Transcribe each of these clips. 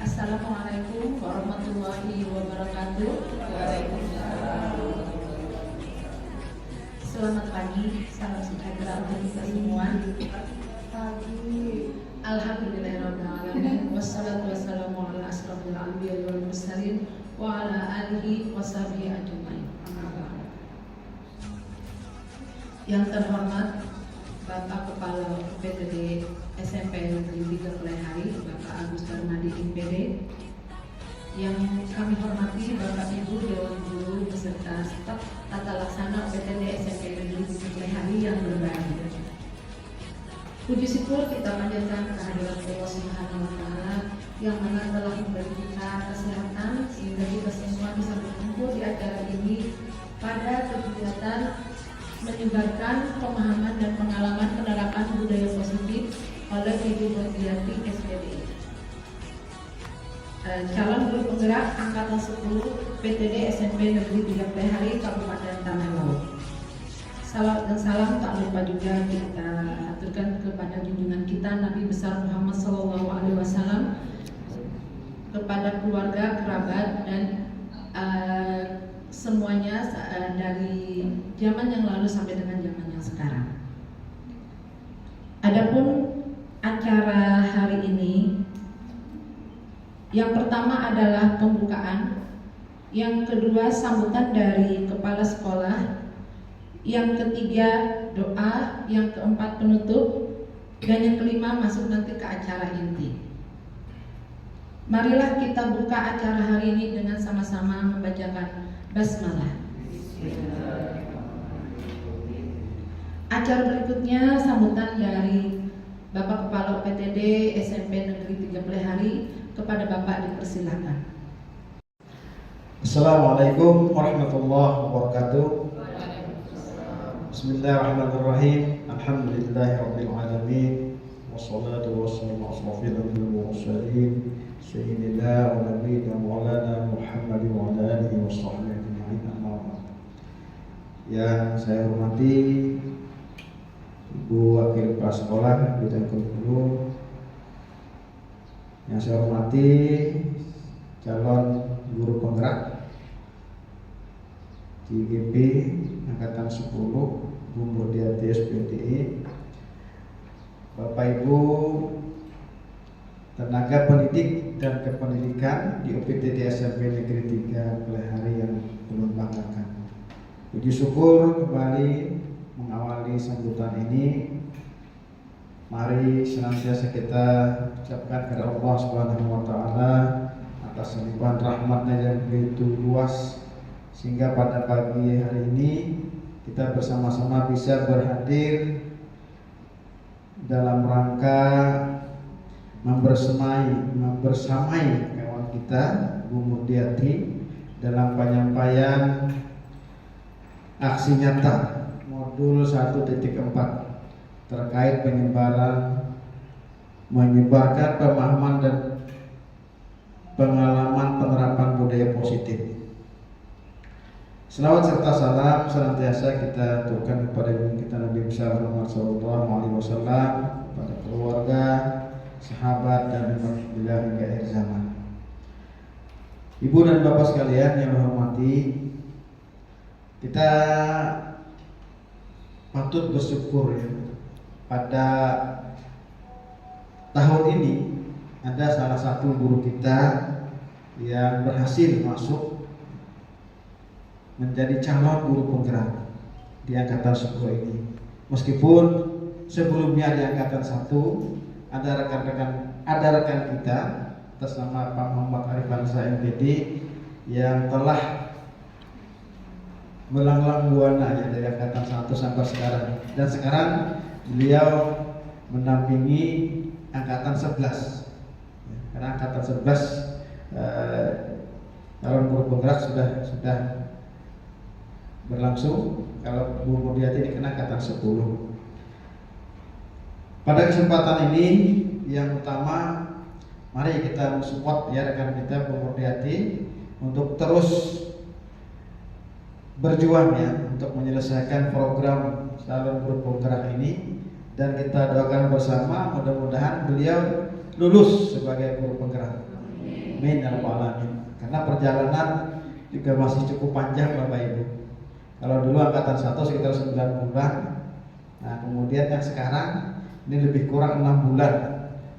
Assalamualaikum warahmatullahi wabarakatuh. Waalaikumsalam. Selamat pagi, salam sejahtera untuk kita semua. Alhamdulillahirabbil alamin. Wassalatu wassalamu ala asrofil anbiya'i wal mursalin wa ala alihi washabihi ajmain. Yang terhormat Bapak Kepala UPTD SMP Negeri 3 Plehari, Bapak Agus Darmadi MPD. Yang kami hormati Bapak Ibu Dewan Guru beserta staf tata laksana UPTD SMP Negeri 3 Plehari yang berbahagia. Puji syukur kita panjatkan kehadirat Allah Subhanahu wa Ta'ala yang mana telah memberi kita kesehatan sehingga kita semua bisa berkumpul di acara ini pada kegiatan menyebarkan pemahaman dan pengalaman penerapan budaya positif oleh Ibu Murdiati SPDI, calon guru penggerak angkatan 10 PTD SMP Negeri 3 Plehari Kabupaten Tanah Laut. Salam dan salam tak lupa juga kita aturkan kepada junjungan kita Nabi besar Muhammad SAW, kepada keluarga, kerabat dan semuanya dari zaman yang lalu sampai dengan zaman yang sekarang. Adapun acara hari ini, yang pertama adalah pembukaan, yang kedua sambutan dari kepala sekolah, yang ketiga doa, yang keempat penutup, dan yang kelima masuk nanti ke acara inti. Marilah kita buka acara hari ini dengan sama-sama membacakan basmalah. Acara berikutnya sambutan dari Bapak Kepala UPTD SMP Negeri 3 Plehari. Kepada Bapak dipersilakan. Assalamualaikum warahmatullahi wabarakatuh. Bismillahirrahmanirrahim. Alhamdulillahirabbil alamin. Wassalatu wassalamu ala asyrofil anbiya'i wal mursalin sayyidina wa nabiyina maulana Muhammadin wa ala alihi washabbihi ajma'in. Amma ba'd. Yang saya hormati Ibu Wakil Kepala Sekolah Bidang Guru, yang saya hormati calon guru penggerak di GP angkatan 10 Bu Murdiati SPDI, Bapak Ibu tenaga pendidik dan kependidikan di UPTD SMP Negeri 3 Plehari yang belum banggakan. Puji syukur kembali mengawali sambutan ini. Mari senantiasa kita ucapkan kepada Allah Subhanahu wa Ta'ala atas limpahan rahmatnya yang begitu luas, sehingga pada pagi hari ini kita bersama-sama bisa berhadir dalam rangka membersamai kawan kita Bu Murdiati dalam penyampaian aksi nyata modul 1.4 terkait menyebarkan pemahaman dan pengalaman penerapan budaya positif. Selawat serta salam senantiasa kita aturkan kepada Ibu kita Nabi besar Muhammad SAW, kepada keluarga, sahabat dan bila hingga akhir zaman. Ibu dan Bapak sekalian yang hormati, kita patut bersyukur ya, pada tahun ini ada salah satu guru kita yang berhasil masuk menjadi calon guru penggerak di angkatan 10 ini. Meskipun sebelumnya di angkatan 1 ada rekan kita atas nama Pak Muhammad Arif Ansa MPD yang telah melanglang buana ya dari angkatan 1 sampai sekarang, dan sekarang beliau mendampingi angkatan 11 karena angkatan 11 calon guru penggerak sudah berlangsung. Kalau Bu Murdiati ini kena angkatan 10. Pada kesempatan ini yang utama, mari kita mensupport ya rekan kita Bu Murdiati untuk terus berjuang ya untuk menyelesaikan program calon guru penggerak ini, dan kita doakan bersama mudah-mudahan beliau lulus sebagai guru penggerak. Amin ya rabbal alamin. Karena perjalanan juga masih cukup panjang Bapak Ibu. Kalau dulu angkatan 1 sekitar 9 bulan. Nah, kemudian yang sekarang ini lebih kurang 6 bulan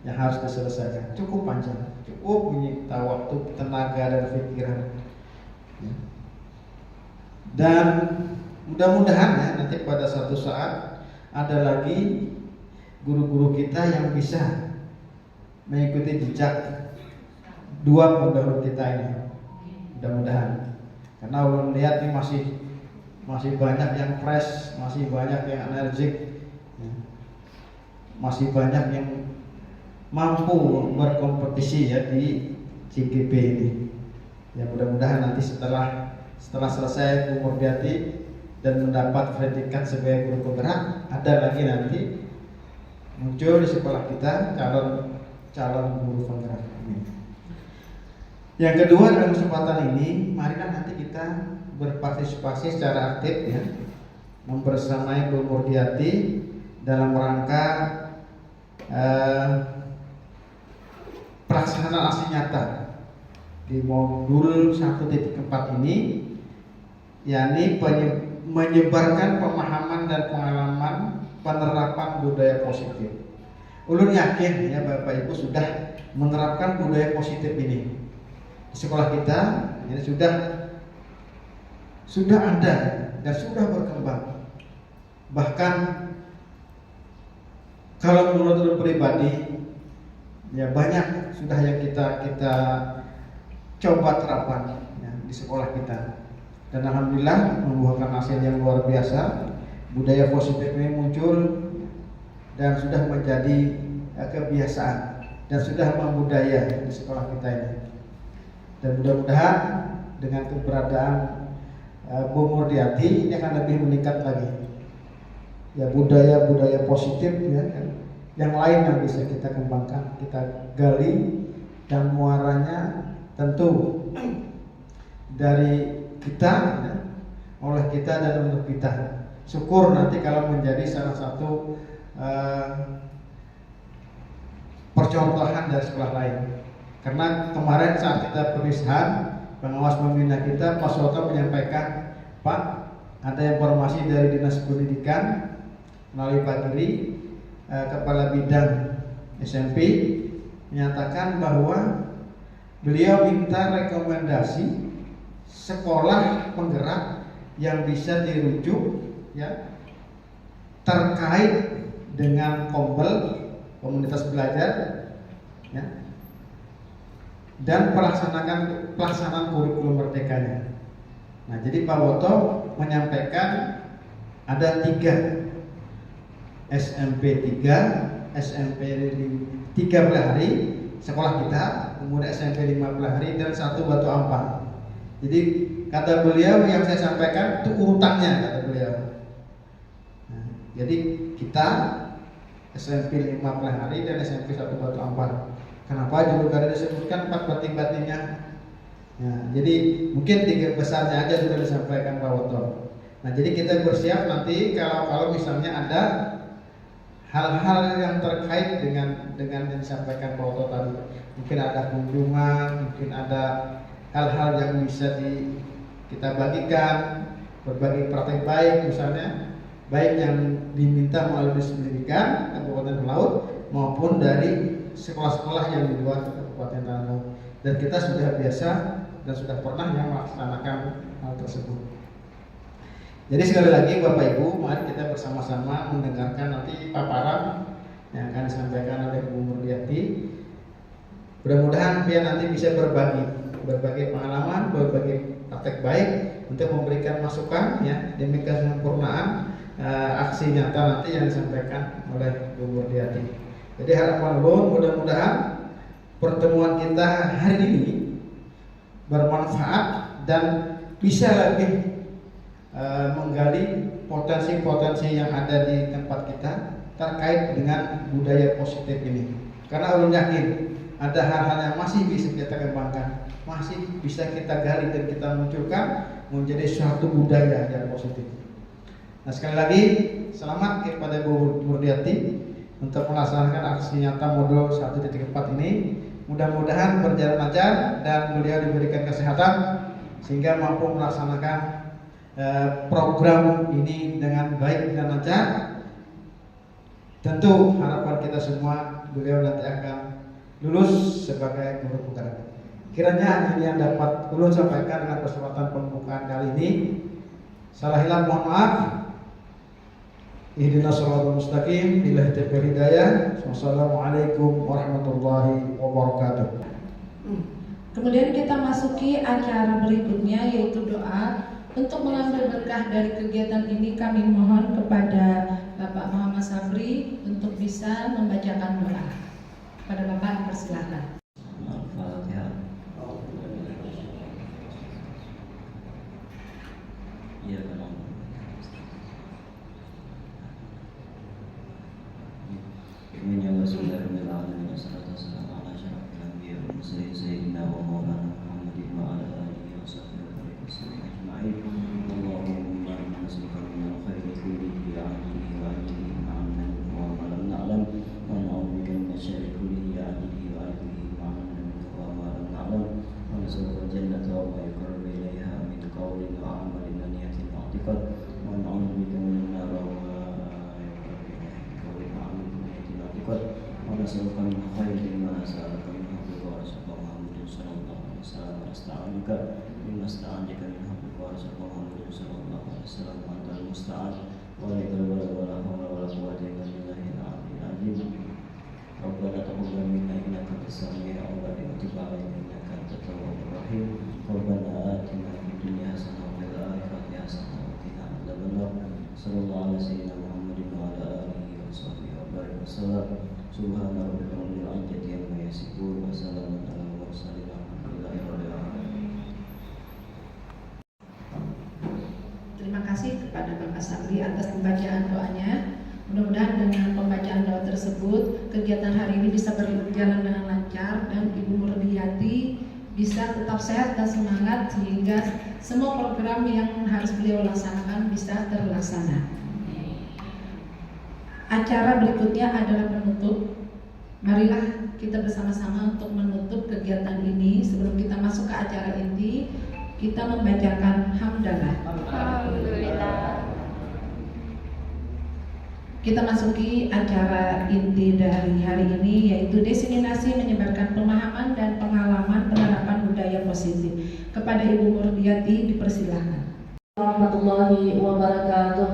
yang harus diselesaikan. Cukup panjang, cukup menyita waktu, tenaga dan pikiran. Ya. Dan mudah-mudahan ya nanti pada suatu saat ada lagi guru-guru kita yang bisa mengikuti jejak dua pendahulu kita ini. Mudah-mudahan. Karena ulun lihat ini masih banyak yang fresh, masih banyak yang energik, ya. Masih banyak yang mampu berkompetisi ya di CGP ini. Ya mudah-mudahan nanti setelah selesai Bu Murdiati dan mendapat predikat sebagai guru penggerak, ada lagi nanti muncul di sekolah kita calon guru penggerak. Amin. Yang kedua, dalam kesempatan ini marilah nanti kita berpartisipasi secara aktif ya, membersamai Bu Murdiati dalam rangka pelaksanaan aksi nyata di modul 1.4 ini, yakni menyebarkan pemahaman dan pengalaman penerapan budaya positif. Ulun yakin ya Bapak Ibu sudah menerapkan budaya positif ini di sekolah kita. Ini sudah ada dan sudah berkembang. Bahkan kalau menurut ulun pribadi ya banyak sudah yang kita coba terapkan ya, di sekolah kita. Dan alhamdulillah membuahkan hasil yang luar biasa. Budaya positif ini muncul dan sudah menjadi kebiasaan dan sudah membudaya di sekolah kita ini. Dan mudah-mudahan dengan keberadaan Bu Murdiati ini akan lebih meningkat lagi. Ya budaya positif ya kan. Yang lain yang bisa kita kembangkan, kita gali, dan muaranya tentu dari kita ya, oleh kita dan untuk kita. Syukur nanti kalau menjadi salah satu percontohan dari sekolah lain. Karena kemarin saat kita perpisahan, pengawas pembina kita Pak Soto menyampaikan, Pak, ada informasi dari Dinas Pendidikan melalui Pak Geri, Kepala Bidang SMP, menyatakan bahwa beliau minta rekomendasi sekolah penggerak yang bisa dirujuk ya terkait dengan Kombel, komunitas belajar ya, dan pelaksanaan kurikulum merdekanya. Nah, jadi Pak Woto menyampaikan ada 3 SMP 3, SMP 13 hari sekolah kita, kemudian SMP 15 hari dan 1 Batu Ampar. Jadi kata beliau yang saya sampaikan itu urutannya kata beliau. Nah, jadi kita SMP 15 hari dan SMP 1 Batu Ampar. Kenapa julukannya disebutkan 4 batin-batinnya? Nah, jadi mungkin 3 besarnya aja sudah disampaikan Pak Woto. Nah, jadi kita bersiap nanti kalau misalnya ada hal-hal yang terkait dengan yang disampaikan Pak Woto tadi. Mungkin ada kunjungan, mungkin ada hal-hal yang bisa kita bagikan, berbagi praktek baik misalnya, baik yang diminta melalui Dinas Pendidikan Kabupaten Talaut maupun dari sekolah-sekolah yang di luar Kabupaten Talaut. Dan kita sudah biasa dan sudah pernah yang melaksanakan hal tersebut. Jadi sekali lagi Bapak Ibu, mari kita bersama-sama mendengarkan nanti paparan yang akan disampaikan oleh Bu Murdiati. Mudah-mudahan dia nanti bisa berbagi pengalaman, berbagi praktek baik untuk memberikan masukan ya demi kesempurnaan aksi nyata nanti yang disampaikan oleh Bu Murdiati. Jadi harapan ulun mudah-mudahan pertemuan kita hari ini bermanfaat dan bisa lebih menggali potensi-potensi yang ada di tempat kita terkait dengan budaya positif ini. Karena ulun yakin ada hal-hal yang masih bisa kita kembangkan, masih bisa kita gali dan kita munculkan menjadi suatu budaya yang positif. Nah, sekali lagi selamat kepada Bu Murdiati untuk melaksanakan aksi nyata modul 1.4 ini, Mudah-mudahan berjalan lancar dan beliau diberikan kesehatan sehingga mampu melaksanakan program ini dengan baik dan lancar. Tentu harapan kita semua beliau nanti akan lulus sebagai guru penggerak. Kiranya ini yang dapat ulun sampaikan dalam kesempatan pembukaan kali ini. Salah hilang mohon maaf. Ihdinas shiratal mustaqim, billahi taufiq hidayah. Wassalamualaikum warahmatullahi wabarakatuh. Kemudian kita masuki acara berikutnya, yaitu doa. Untuk mengambil berkah dari kegiatan ini, kami mohon kepada Bapak Muhammad Sabri untuk bisa membacakan doa. Pada Bapak dipersilakan. Al-Fatihah. Iya kan. Amin ya Rasulullah alamin wassalatu wassalamu ala asyrafil anbiya'i wal mursalin sayyidina wa maulana Muhammadin wa ala alihi wa sahbihi wasallam ajma'in. Allahumma inna nas'aluka min al-khairi kullihi ajlihi wa ajlihi ma 'allamna wa ma lam na'lam wa na'udzu bika min asy-syarri kullihi ajlihi wa ajlihi ma 'allamna wa ma lam na'lam wa nas'aluka al-jannata wa ma yuqarribu ilayha min qawlin wa 'amalin wa niyatin wa i'tiqad wa na'udzu bika min an-nar wa ونسألك من خير ما سألك من حبك ورسولك محمد صلى الله عليه وسلم ونستعينك مما استعانك من حبك ورسولك محمد صلى الله عليه وسلم وأنت المستعان وإليك البلاغ ولا حول ولا قوة إلا بالله العلي العظيم. ربنا تقبل منا إنك أنت السميع العليم وتب علينا إنك أنت التواب الرحيم. ربنا آتنا في الدنيا حسنة وفي الآخرة حسنة وقنا عذاب النار. صلى الله على سيدنا محمد وعلى آله وصحبه وبارك وسلم. Subhana rabbika rabbil izzati amma yasifun wa salamun alal mursalin walhamdulillahi rabbil alamin. Terima kasih kepada Bapak Sabri atas pembacaan doanya. Mudah-mudahan dengan pembacaan doa tersebut kegiatan hari ini bisa berjalan dengan lancar dan Ibu Murdiati bisa tetap sehat dan semangat sehingga semua program yang harus beliau laksanakan bisa terlaksana. Acara berikutnya adalah penutup. Marilah kita bersama-sama untuk menutup kegiatan ini. Sebelum kita masuk ke acara inti, kita membacakan hamdalah. Alhamdulillah. Kita masuki acara inti dari hari ini, yaitu diseminasi menyebarkan pemahaman dan pengalaman penerapan budaya positif. Kepada Ibu Murdiati dipersilahkan. Warahmatullahi wabarakatuh.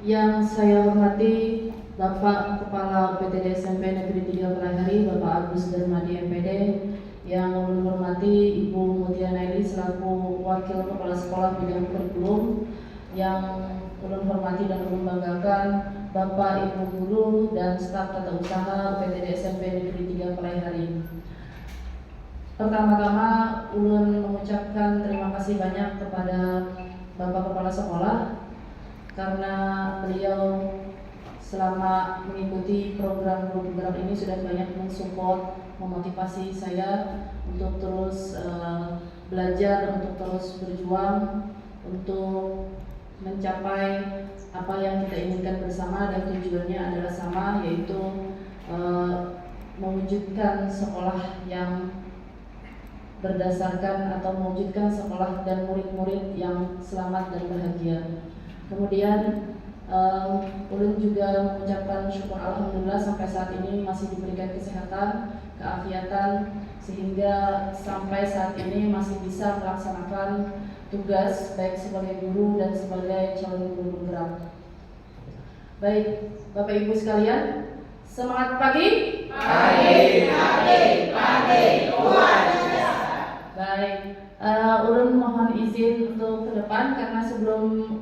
Yang saya hormati Bapak Kepala UPTD SMP Negeri 3 Kelahari, Bapak Agus Darmadi MPD. Yang kami hormati Ibu Mutia Naili selaku Wakil Kepala Sekolah Bidang Kurikulum. Yang kami hormati dan kami banggakan Bapak Ibu Guru dan staf tata usaha UPTD SMP Negeri 3 Kelahari. Pertama-tama ulun mengucapkan terima kasih banyak kepada Bapak Kepala Sekolah karena beliau selama mengikuti program penggerak ini sudah banyak mensupport, memotivasi saya untuk terus belajar, untuk terus berjuang, untuk mencapai apa yang kita inginkan bersama dan tujuannya adalah sama, yaitu mewujudkan sekolah yang berdasarkan atau mewujudkan sekolah dan murid-murid yang selamat dan bahagia. Kemudian ulun juga mengucapkan syukur alhamdulillah sampai saat ini masih diberikan kesehatan, keafiatan sehingga sampai saat ini masih bisa melaksanakan tugas baik sebagai guru dan sebagai calon guru penggerak. Baik, Bapak Ibu sekalian, semangat pagi. Pagi, kuat. Baik, ulun mohon izin untuk ke depan karena sebelum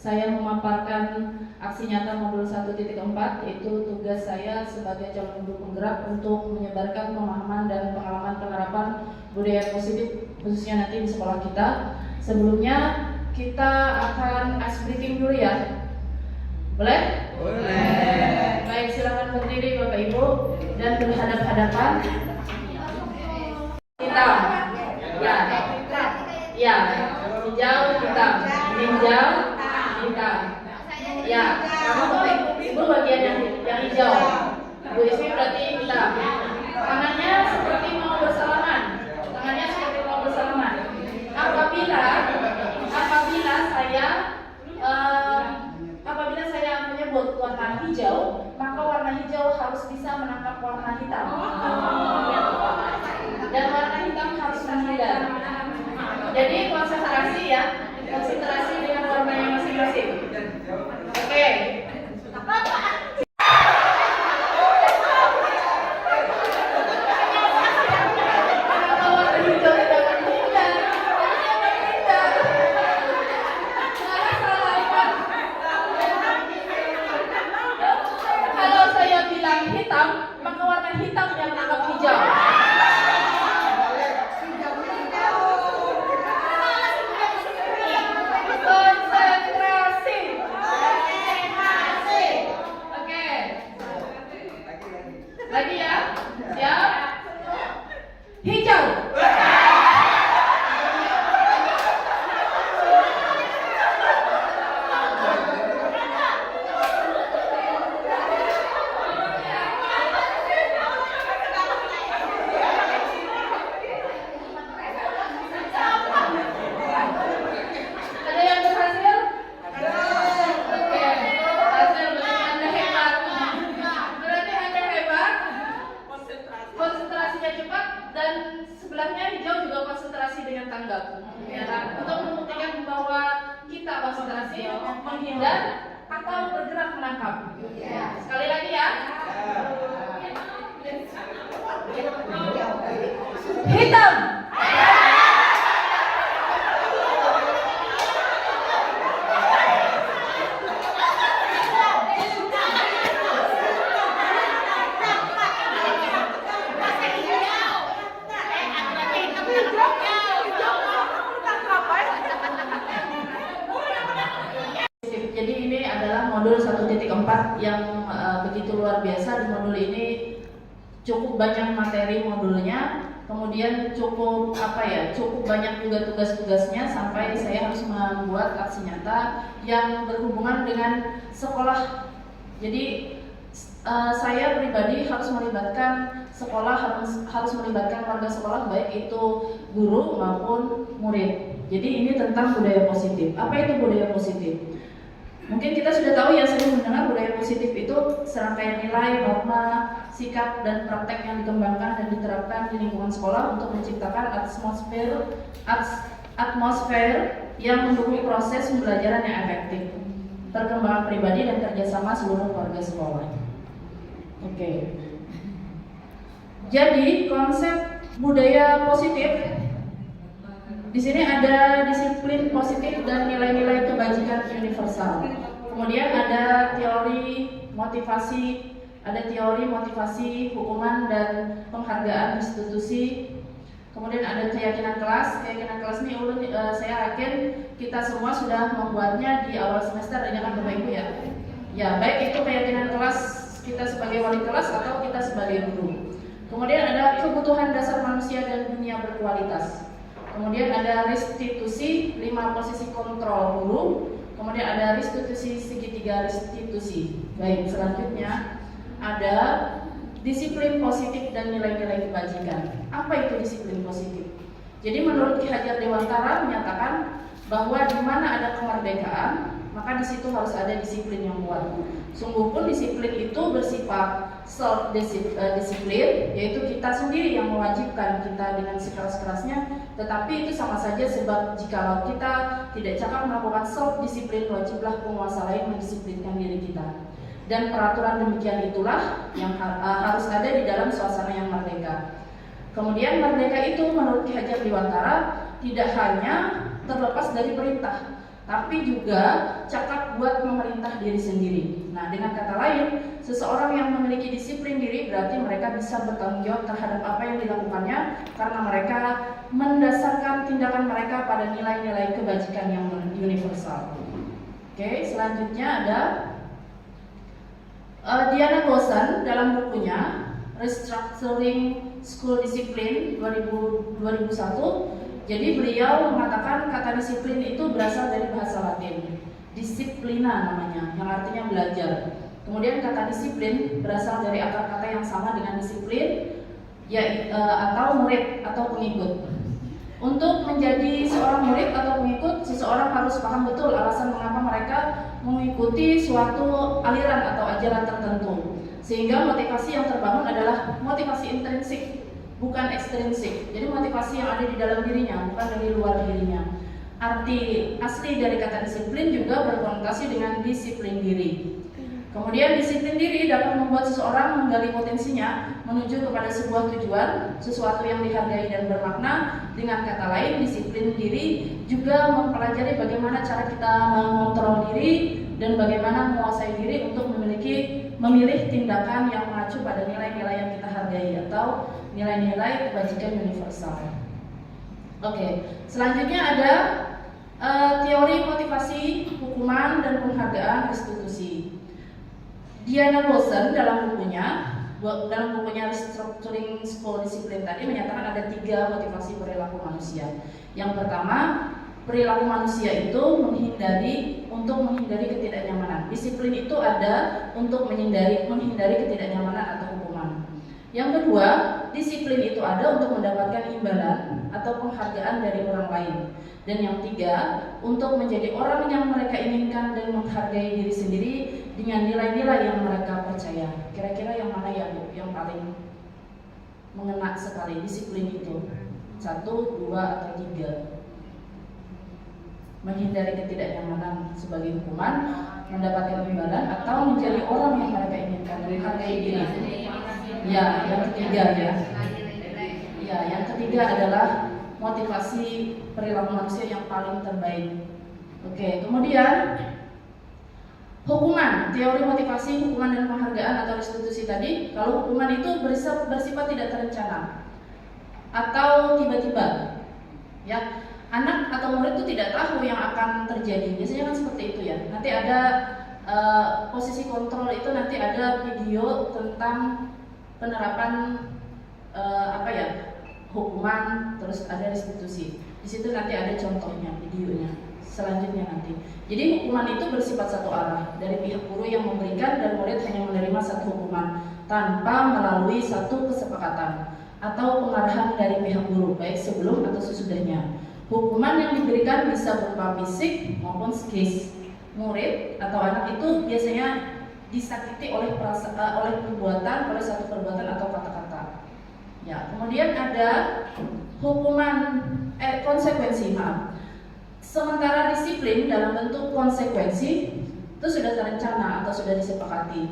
saya memaparkan aksi nyata modul 1.4, yaitu tugas saya sebagai calon guru penggerak untuk menyebarkan pemahaman dan pengalaman penerapan budaya positif khususnya nanti di sekolah kita. Sebelumnya kita akan ice breaking dulu ya. Boleh? Boleh. Baik, silakan berdiri Bapak Ibu dan berhadap-hadapan. Hitam. Ya. Hijau, hitam. Hijau, hitam. Ya, kamu Bapak Ibu bagian yang hijau. Bu Ismi berarti hitam. Tangannya seperti mau bersalaman. Tangannya seperti mau bersalaman. Apabila saya menyebut warna hijau, maka warna hijau harus bisa menangkap warna hitam. Dan warna hitam harus menghindar. Jadi konsentrasi ya, konsentrasi dengan warna yang masing-masing. Oke. Kalau saya bilang hitam, maka warna hitam yang menangkap hijau. Konsentrasi. Oke. Lagi ya. Siap. Hijau. Ada yang berhasil? Oke. Hasil berarti Anda hebat. Berarti Anda hebat. Konsentrasinya cepat dan sebelahnya hijau juga konsentrasi dengan tanggap. Ya kan? Untuk membuktikan bahwa kita konsentrasi, menghindar atau bergerak menangkap. Sekali lagi ya. Hitam. Jadi ini adalah modul 1.4 yang begitu luar biasa. Di modul ini cukup banyak materi modulnya, kemudian cukup cukup banyak juga tugas-tugasnya sampai saya harus membuat aksi nyata yang berhubungan dengan sekolah. Jadi saya pribadi harus melibatkan sekolah, harus melibatkan warga sekolah, baik itu guru maupun murid. Jadi ini tentang budaya positif. Apa itu budaya positif? Mungkin kita sudah tahu ya, sering mendengar budaya positif itu serangkaian nilai, norma, sikap, dan praktek yang dikembangkan dan diterapkan di lingkungan sekolah untuk menciptakan atmosfer yang mendukung proses pembelajaran yang efektif, perkembangan pribadi dan kerjasama seluruh warga sekolah. Oke. Jadi konsep budaya positif di sini ada disiplin positif dan nilai-nilai kebajikan universal. Kemudian ada teori motivasi, hukuman dan penghargaan institusi. Kemudian ada keyakinan kelas. Keyakinan kelas ini saya yakin kita semua sudah membuatnya di awal semester, ini kan Bapak Ibu ya. Ya, baik itu keyakinan kelas kita sebagai wali kelas atau kita sebagai guru. Kemudian ada kebutuhan dasar manusia dan dunia berkualitas. Kemudian ada restitusi, 5 posisi kontrol guru. Kemudian ada restitusi segitiga restitusi. Baik, selanjutnya ada disiplin positif dan nilai-nilai kebajikan. Apa itu disiplin positif? Jadi menurut Ki Hajar Dewantara menyatakan bahwa di mana ada kemerdekaan, maka di situ harus ada disiplin yang kuat. Sungguh pun disiplin itu bersifat self-disiplin, yaitu kita sendiri yang mewajibkan kita dengan sekeras-kerasnya. Tetapi itu sama saja, sebab jikalau kita tidak cakap melakukan self-disiplin, wajiblah penguasa lain mendisiplinkan diri kita. Dan peraturan demikian itulah yang harus ada di dalam suasana yang merdeka. Kemudian merdeka itu menurut Ki Hajar Dewantara tidak hanya terlepas dari perintah, tapi juga cakap buat memerintah diri sendiri. Nah, dengan kata lain, seseorang yang memiliki disiplin diri berarti mereka bisa bertanggung jawab terhadap apa yang dilakukannya karena mereka mendasarkan tindakan mereka pada nilai-nilai kebajikan yang universal. Oke, selanjutnya ada Diana Gossan dalam bukunya Restructuring School Discipline 2001. Jadi beliau mengatakan kata disiplin itu berasal dari bahasa Latin, disciplina namanya, yang artinya belajar. Kemudian kata disiplin berasal dari akar kata yang sama dengan disiplin, atau murid atau pengikut. Untuk menjadi seorang murid atau pengikut, seseorang harus paham betul alasan mengapa mereka mengikuti suatu aliran atau ajaran tertentu. Sehingga motivasi yang terbangun adalah motivasi intrinsik, bukan ekstrinsik. Jadi motivasi yang ada di dalam dirinya, bukan dari luar dirinya. Arti asli dari kata disiplin juga berkonotasi dengan disiplin diri. Kemudian disiplin diri dapat membuat seseorang menggali potensinya menuju kepada sebuah tujuan, sesuatu yang dihargai dan bermakna. Dengan kata lain, disiplin diri juga mempelajari bagaimana cara kita mengontrol diri dan bagaimana menguasai diri untuk memilih tindakan yang mengacu pada nilai-nilai yang kita hargai atau nilai-nilai kebajikan universal. Oke, selanjutnya ada teori motivasi, hukuman, dan penghargaan restitusi. Diana Lawson dalam bukunya Restructuring School Discipline tadi menyatakan ada 3 motivasi perilaku manusia. Yang pertama, perilaku manusia itu menghindari ketidaknyamanan. Disiplin itu ada untuk menghindari ketidaknyamanan atau hukuman. Yang kedua, disiplin itu ada untuk mendapatkan imbalan atau penghargaan dari orang lain. Dan yang tiga, untuk menjadi orang yang mereka inginkan dan menghargai diri sendiri dengan nilai-nilai yang mereka percaya. Kira-kira yang mana ya Bu, yang paling mengena sekali disiplin itu? 1, 2, atau 3? Menghindari ketidaknyamanan sebagai hukuman, mendapatkan imbalan, atau menjadi orang yang mereka inginkan dan menghargai diri. Ya, yang ketiga ya. Ya, yang ketiga adalah motivasi perilaku manusia yang paling terbaik. Oke, kemudian hukuman, teori motivasi, hukuman dan penghargaan atau restitusi tadi. Kalau hukuman itu bersifat tidak terencana atau tiba-tiba, ya, anak atau murid itu tidak tahu yang akan terjadi. Biasanya kan seperti itu ya. Nanti ada posisi kontrol itu, nanti ada video tentang penerapan hukuman, terus ada restitusi. Di situ nanti ada contohnya, videonya selanjutnya nanti. Jadi hukuman itu bersifat satu arah dari pihak guru yang memberikan dan murid hanya menerima satu hukuman tanpa melalui satu kesepakatan atau pengarahan dari pihak guru baik sebelum atau sesudahnya. Hukuman yang diberikan bisa berupa fisik maupun psikis. Murid atau anak itu biasanya disakiti oleh satu perbuatan atau kata-kata. Ya, kemudian ada konsekuensi, Sementara disiplin dalam bentuk konsekuensi itu sudah terencana atau sudah disepakati.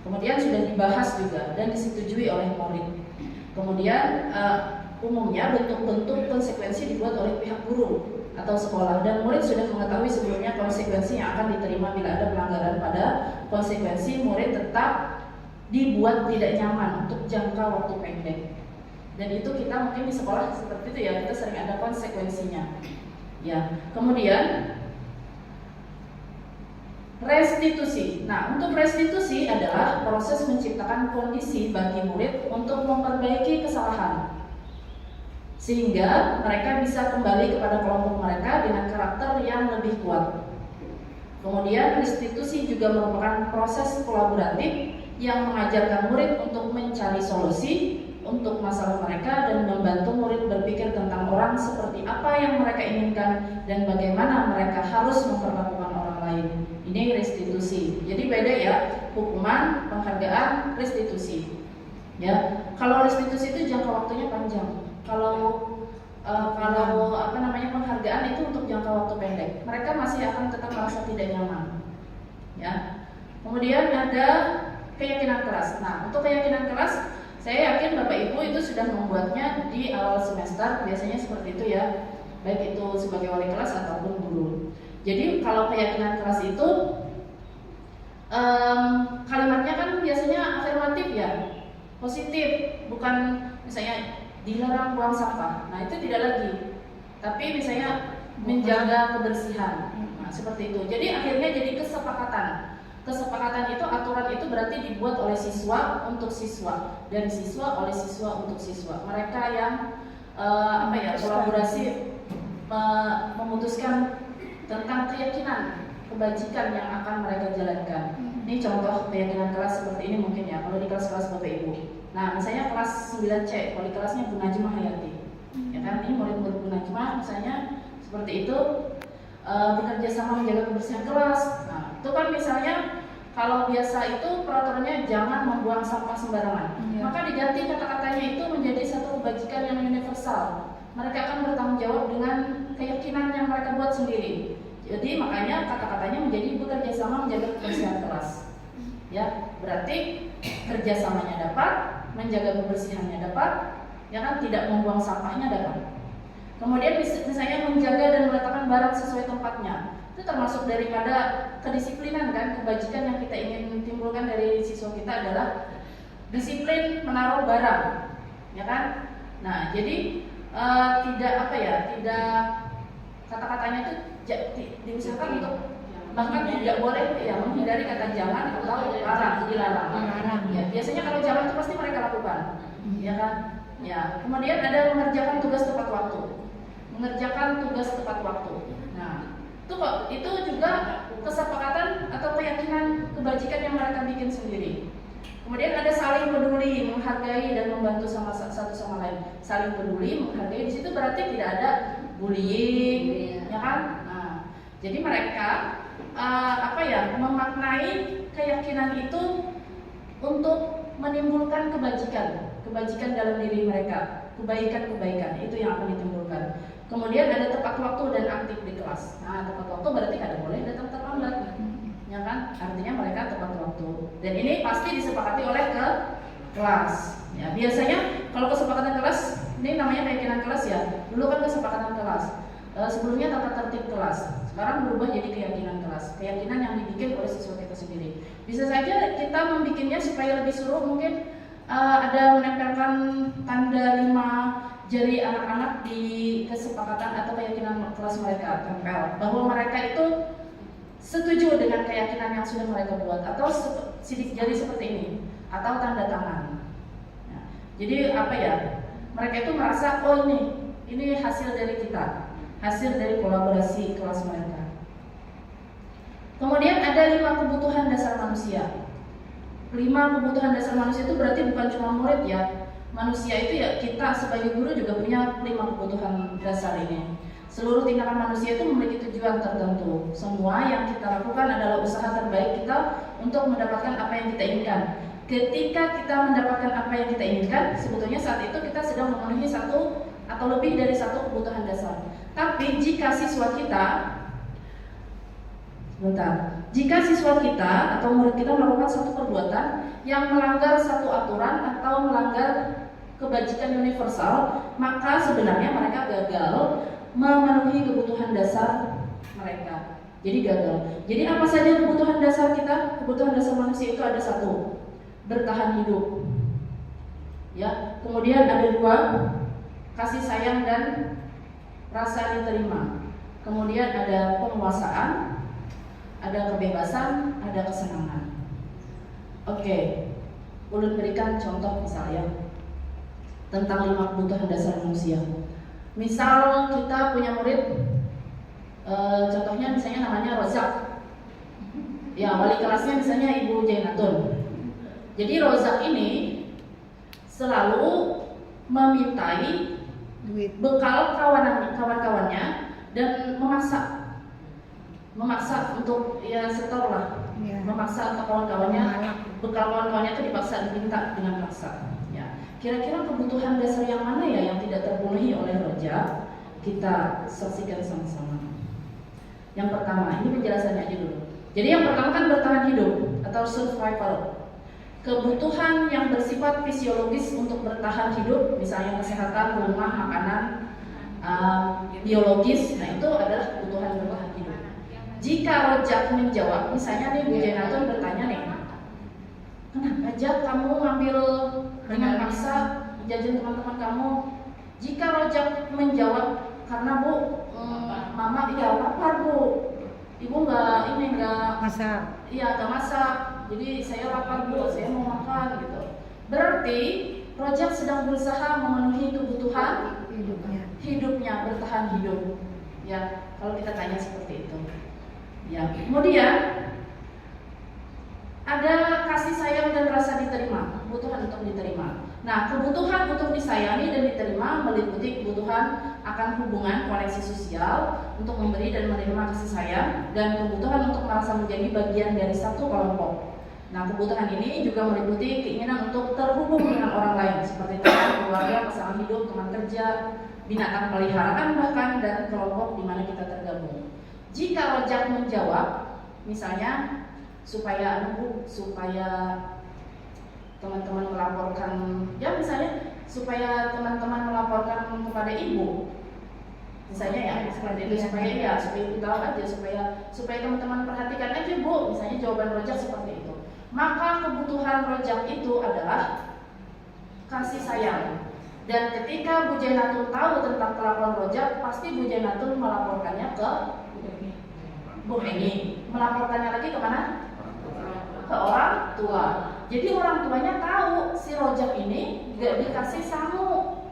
Kemudian sudah dibahas juga dan disetujui oleh murid. Kemudian umumnya bentuk-bentuk konsekuensi dibuat oleh pihak guru atau sekolah, dan murid sudah mengetahui sebelumnya konsekuensi yang akan diterima bila ada pelanggaran. Pada konsekuensi, murid tetap dibuat tidak nyaman untuk jangka waktu pendek. Dan itu kita mungkin di sekolah seperti itu ya, kita sering ada konsekuensinya. Ya, kemudian restitusi. Nah, untuk restitusi adalah proses menciptakan kondisi bagi murid untuk memperbaiki kesalahan, sehingga mereka bisa kembali kepada kelompok mereka dengan karakter yang lebih kuat. Kemudian restitusi juga merupakan proses kolaboratif yang mengajarkan murid untuk mencari solusi untuk masalah mereka dan membantu murid berpikir tentang orang seperti apa yang mereka inginkan dan bagaimana mereka harus memperlakukan orang lain. Ini restitusi. Jadi beda ya, hukuman, penghargaan, restitusi. Ya, kalau restitusi itu jangka waktunya panjang. Kalau penghargaan itu untuk jangka waktu pendek. Mereka masih akan tetap merasa tidak nyaman. Ya. Kemudian ada keyakinan keras. Nah, untuk keyakinan keras, saya yakin Bapak Ibu itu sudah membuatnya di awal semester, biasanya seperti itu ya, baik itu sebagai wali kelas ataupun guru. Jadi kalau keyakinan keras itu kalimatnya kan biasanya afirmatif ya, positif, bukan misalnya dilarang buang sampah. Nah, itu tidak lagi, tapi misalnya menjaga kebersihan. Nah, seperti itu. Jadi akhirnya jadi kesepakatan. Kesepakatan itu, aturan itu berarti dibuat oleh siswa untuk siswa, dari siswa oleh siswa untuk siswa. Mereka yang kolaborasi memutuskan tentang keyakinan kebajikan yang akan mereka jalankan. Ini contoh keyakinan kelas seperti ini mungkin ya, kalau di kelas-kelas Bapak Ibu. Nah, misalnya kelas 9C, kalau di kelasnya Bu Najmah Hayati. Ya kan, ini murid-murid Bu Najmah misalnya seperti itu, bekerja sama menjaga kebersihan kelas. Nah, itu kan misalnya kalau biasa itu peraturannya jangan membuang sampah sembarangan. Maka diganti kata-katanya itu menjadi satu kebajikan yang universal. Mereka akan bertanggung jawab dengan keyakinan yang mereka buat sendiri. Jadi makanya kata-katanya menjadi bekerja sama menjaga kebersihan kelas. Ya, berarti kerjasamanya dapat, menjaga kebersihannya dapat, ya kan, tidak membuang sampahnya dapat. Kemudian misalnya menjaga dan meletakkan barang sesuai tempatnya. Itu termasuk daripada kedisiplinan kan, kebajikan yang kita ingin timbulkan dari siswa kita adalah disiplin menaruh barang, ya kan? Nah, jadi tidak kata-katanya itu diusahakan untuk bahkan tidak boleh ya menghindari kata jangan atau dilarang. Ya, biasanya kalau jangan itu pasti mereka lakukan, ya kan? Ya, kemudian ada mengerjakan tugas tepat waktu. Nah, itu juga kesepakatan atau keyakinan kebajikan yang mereka bikin sendiri. Kemudian ada saling peduli, menghargai dan membantu satu sama lain. Saling peduli, menghargai, di situ berarti tidak ada bullying, ya kan? Nah, jadi mereka memaknai keyakinan itu untuk menimbulkan kebajikan dalam diri mereka, kebaikan itu yang akan ditimbulkan. Kemudian ada tepat waktu dan aktif di kelas. Nah, tepat waktu berarti kada boleh datang terlambat, ya kan? Artinya mereka tepat waktu. Dan ini pasti disepakati oleh kelas. Ya, biasanya kalau kesepakatan kelas, ini namanya keyakinan kelas ya. Dulu kan kesepakatan kelas. Sebelumnya tata tertib kelas, sekarang berubah jadi keyakinan kelas. Keyakinan yang dibikin oleh siswa kita sendiri. Bisa saja kita membikinnya supaya lebih seru, mungkin ada menempelkan tanda 5 jari anak-anak di kesepakatan atau keyakinan kelas mereka, tempel bahwa mereka itu setuju dengan keyakinan yang sudah mereka buat, atau sidik jari seperti ini, atau tanda tangan. Nah, jadi mereka itu merasa oh ini hasil dari kita, hasil dari kolaborasi kelas mereka. Kemudian ada 5 kebutuhan dasar manusia. 5 kebutuhan dasar manusia itu berarti bukan cuma murid ya. Manusia itu ya, kita sebagai guru juga punya 5 kebutuhan dasar ini. Seluruh tindakan manusia itu memiliki tujuan tertentu. Semua yang kita lakukan adalah usaha terbaik kita untuk mendapatkan apa yang kita inginkan. Ketika kita mendapatkan apa yang kita inginkan, sebetulnya saat itu kita sedang memenuhi satu atau lebih dari satu kebutuhan dasar. Tapi jika siswa kita atau murid kita melakukan satu perbuatan yang melanggar satu aturan atau melanggar kebajikan universal, maka sebenarnya mereka gagal memenuhi kebutuhan dasar mereka. Jadi gagal. Jadi apa saja kebutuhan dasar kita? Kebutuhan dasar manusia itu ada 1, bertahan hidup. Ya, kemudian ada 2, kasih sayang dan rasa diterima. Kemudian ada penguasaan, ada kebebasan, ada kesenangan. Oke, ulun berikan contoh misalnya tentang 5 kebutuhan dasar manusia. Misal kita punya murid, contohnya misalnya namanya Rozak. Ya, wali kelasnya misalnya Ibu Jainatun. Jadi Rozak ini selalu memintai bekal kawan-kawannya dan memaksa untuk ya setor lah, memaksa untuk kawan-kawannya, bekal kawan-kawannya itu dipaksa, diminta dengan paksa. Ya, kira-kira kebutuhan dasar yang mana ya yang tidak terpenuhi oleh Roja? Kita saksikan sama-sama. Yang pertama, ini penjelasannya aja dulu. Jadi yang pertama kan bertahan hidup atau survival. Kebutuhan yang bersifat fisiologis untuk bertahan hidup, misalnya kesehatan, rumah, makanan, biologis, nah itu adalah kebutuhan bertahan hidup. Jika Rojak menjawab, misalnya nih Bu Jainatun bertanya nih, kenapa Jak kamu ngambil dengan paksa jajan teman-teman kamu? Jika Rojak menjawab, karena Bu, Mama lapar Bu, Ibu nggak masak, nggak masak, jadi saya lapar Bu, saya mau makan gitu. Berarti Rojak sedang berusaha memenuhi kebutuhan hidupnya, bertahan hidup. Ya, kalau kita tanya seperti itu. Ya, kemudian ada kasih sayang dan rasa diterima, kebutuhan untuk diterima. Nah, kebutuhan untuk disayangi dan diterima meliputi kebutuhan akan hubungan koneksi sosial untuk memberi dan menerima kasih sayang, dan kebutuhan untuk merasa menjadi bagian dari satu kelompok. Nah, kebutuhan ini juga meliputi keinginan untuk terhubung dengan orang lain seperti teman, keluarga, pasangan hidup, teman kerja, binatang peliharaan bahkan, dan kelompok di mana kita tergabung. Jika Rojak menjawab, misalnya supaya teman-teman melaporkan, ya misalnya supaya teman-teman melaporkan kepada ibu, misalnya ya seperti itu, supaya ibu tahu aja, supaya teman-teman perhatikan aja bu, misalnya jawaban Rojak seperti itu. Maka kebutuhan Rojak itu adalah kasih sayang. Dan ketika Bu Jainatun tahu tentang kelakuan Rojak, pasti Bu Jainatun melaporkannya ke Bu Heni. Melaporkannya lagi kemana? Ke orang tua. Jadi orang tuanya tahu si Rojak ini gak dikasih sangu,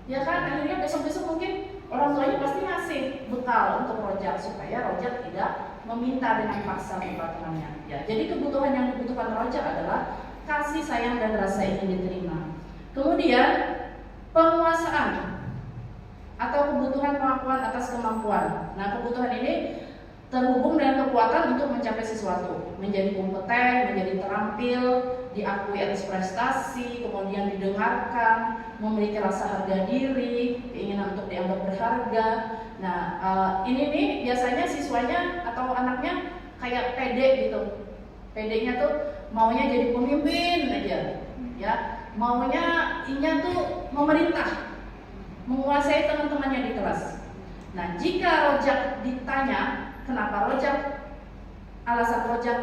ya kan? Akhirnya besok-besok mungkin orang tuanya pasti ngasih bekal untuk Rojak supaya Rojak tidak meminta dengan paksa kepada temannya. Ya, jadi kebutuhan yang dibutuhkan Rojak adalah kasih sayang dan rasa ingin diterima. Kemudian penguasaan atau kebutuhan pengakuan atas kemampuan. Nah, kebutuhan ini terhubung dengan kekuatan untuk mencapai sesuatu, menjadi kompeten, menjadi terampil, diakui atas prestasi, kemudian didengarkan, memiliki rasa harga diri, keinginan untuk dianggap berharga. Nah, ini nih biasanya siswanya atau anaknya kayak pede gitu. Pedenya tuh maunya jadi pemimpin aja, ya, maunya tuh memerintah, menguasai teman-temannya di kelas. Nah, jika Rojak ditanya kenapa alasan Rojak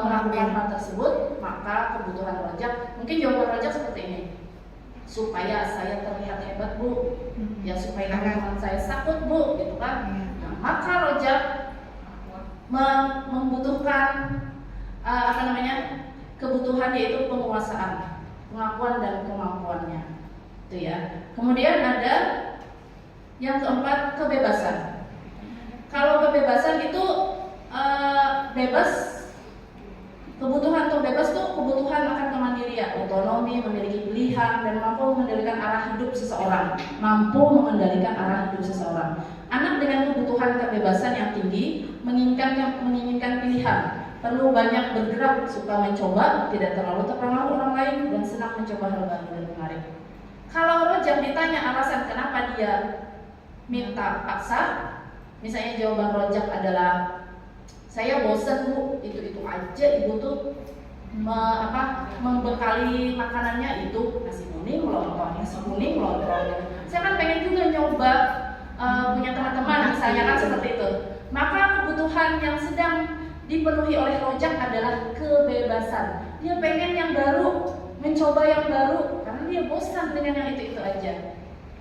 melakukan hal tersebut, maka kebutuhan Rojak, mungkin jawaban Rojak seperti ini: supaya saya terlihat hebat bu, ya supaya teman-teman saya takut bu, gitu kan. Nah, maka Rojak membutuhkan kebutuhan, yaitu penguasaan, pengakuan dan kemampuannya, itu ya. Kemudian ada yang keempat, kebebasan. Kalau kebebasan itu bebas, kebutuhan untuk bebas itu kebutuhan akan kemandirian, otonomi, memiliki pilihan, dan mampu mengendalikan arah hidup seseorang. Anak dengan kebutuhan kebebasan yang tinggi menginginkan pilihan, perlu banyak bergerak, suka mencoba, tidak terlalu terpengaruh orang lain, dan senang mencoba hal baru dan menarik. Kalau Rojak ditanya alasan kenapa dia minta paksa, misalnya jawaban Rojak adalah saya bosan bu, itu aja ibu tuh membekali makanannya itu nasi kuning lontong. Saya kan pengen juga nyoba punya teman-teman misalnya kan seperti itu. Maka kebutuhan yang sedang dipenuhi oleh Rojak adalah kebebasan. Dia pengen yang baru, mencoba yang baru, karena dia bosan dengan yang itu aja.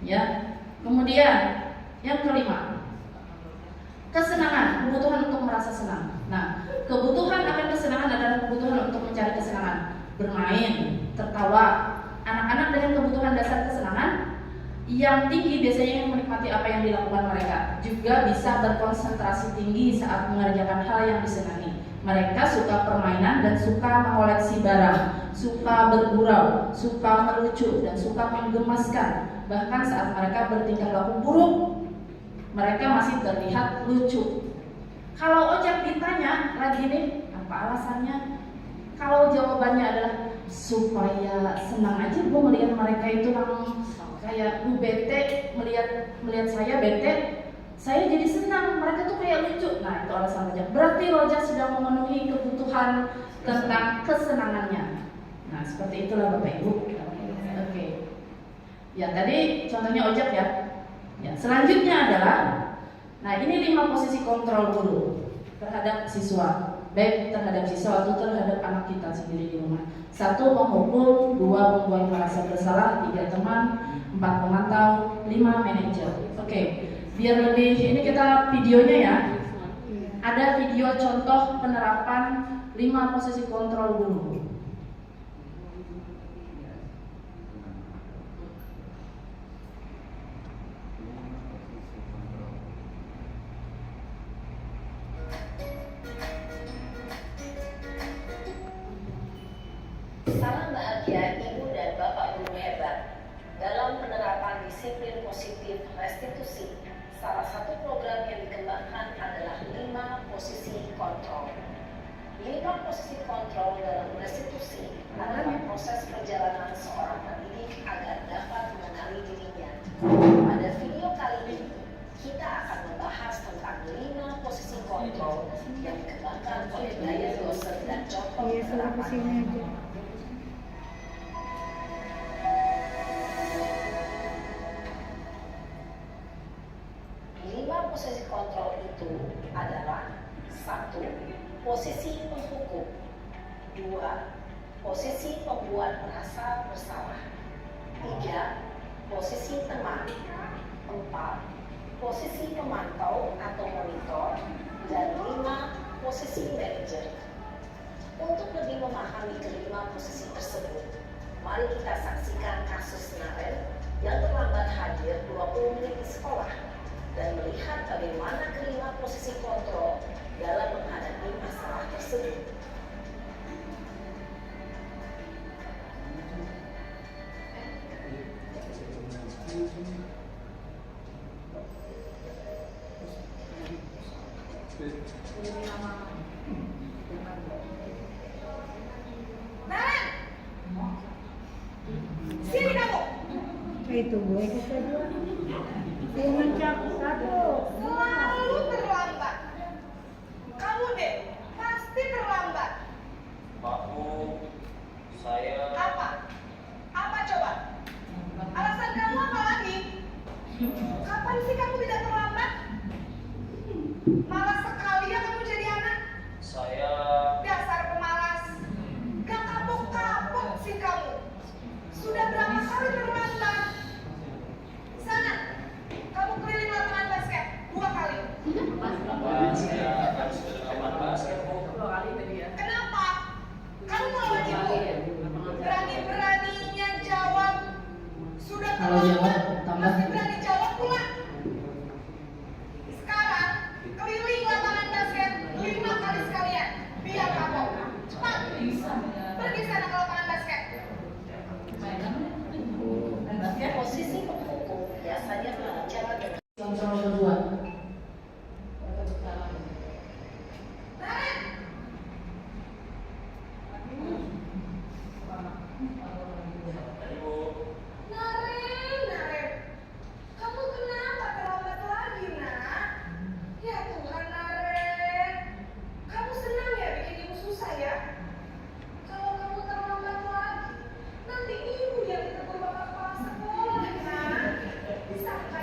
Ya. Kemudian yang kelima, kesenangan, kebutuhan untuk merasa senang. Nah, kebutuhan akan kesenangan adalah kebutuhan untuk mencari kesenangan, bermain, tertawa. Anak-anak dengan kebutuhan dasar kesenangan yang tinggi biasanya menikmati apa yang dilakukan mereka, juga bisa berkonsentrasi tinggi saat mengerjakan hal yang disenangi. Mereka suka permainan dan suka mengoleksi barang, suka bergurau, suka melucu, dan suka menggemaskan. Bahkan saat mereka bertingkah laku buruk, mereka masih terlihat lucu. Kalau Ojak ditanya lagi nih, apa alasannya? Kalau jawabannya adalah supaya senang aja bu melihat mereka itu kayak bu bete, melihat saya bete, saya jadi senang, mereka tuh kayak lucu. Nah, itu alasan Rojak. Berarti Rojak sudah memenuhi kebutuhan tentang kesenangannya. Nah, seperti itulah Bapak Ibu. Oke. Ya, tadi contohnya Ojak ya. Ya, selanjutnya adalah, nah ini 5 posisi kontrol guru terhadap siswa, baik terhadap siswa atau terhadap anak kita sendiri di rumah. 1. Menghukum, 2. Membuat merasa bersalah, 3. Teman, 4. Pemantau, 5. Manajer. Oke, biar lebih ini kita videonya ya. Ada video contoh penerapan 5 posisi kontrol guru. disiplin positif restitusi, salah satu program yang dikembangkan adalah 5 posisi kontrol. 5 posisi kontrol dalam restitusi adalah proses perjalanan seorang pendidik agar dapat mengenali dirinya. Pada video kali ini, kita akan membahas tentang 5 posisi kontrol yang dikembangkan oleh Brian Gosen dan contoh penerapan. 5 posisi kontrol itu adalah 1. Posisi penghukum, 2. Posisi pembuat merasa bersalah, 3. Posisi teman, 4. Posisi pemantau atau monitor, dan 5. Posisi manajer. Untuk lebih memahami kelima posisi tersebut, mari kita saksikan kasus Naren yang terlambat hadir 20 menit di sekolah dan melihat bagaimana kelima posisi kontrol dalam menghadapi masalah tersebut. Naren! Sini kamu! Itu gue kita dua. Jangan capek satu. Selalu terlambat. Kamu deh, pasti terlambat. Aku, saya Apa? Apa coba? Alasan kamu apa lagi? Kapan sih kamu tidak terlambat? Malas sekali ya kamu jadi anak. saya Dasar pemalas. Gak kapok-kapok sih kamu. Sudah berapa kali terlambat? Sana, kamu keliling lapangan basket 2 kali. saya akan sudah basket, Bu. Kenapa? Kamu mau lawan ibu? Berani-beraninya jawab. Sudah Kalau jawab, terlambat, tambah. masih berani jawab pula. Sekarang, keliling lapangan basket 5 kali sekalian. Biar kapok. Cepat. Pergi sana ke lapangan basket. Posisi penghukum biasanya berbicara dengan Kontrol kedua. Naren! Naren, kamu kenapa terlambat lagi, nak? Ya Tuhan, Naren, kamu senang ya bikin ibu susah ya? Kalau kamu terlambat lagi, nanti ibu yang ditegur bapak kepala sekolah, nak. Disangka